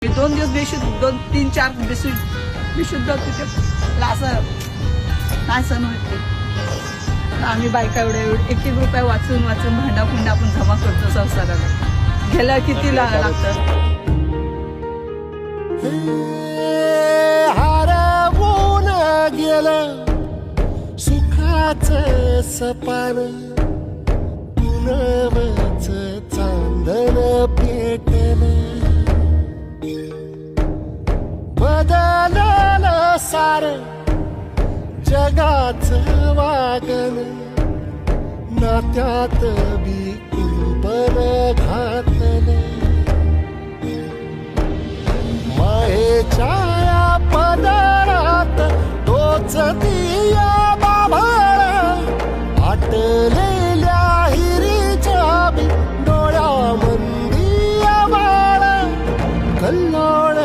2 दिवस बेशुद्ध 2-3-4 बेशुद्ध तिथे असं काय सण होते. आम्ही बायका एवढे 1-1 रुपये वाचून भांडा फुंडा आपण जमा करतो संसाराला. गेल्या किती लागतं. हरवून गेलं सुखाचं सपान, पुनवच चांदण पेटलं. बदललं सारं जगाचं वागण, नात्यात बी कुंपण घातलं. मायेच्या या पदरात तोच दिया बाभाळ, आटलेल्या हिरीच्या बी डोळ्यामंदी आभाळ. कल्लोळ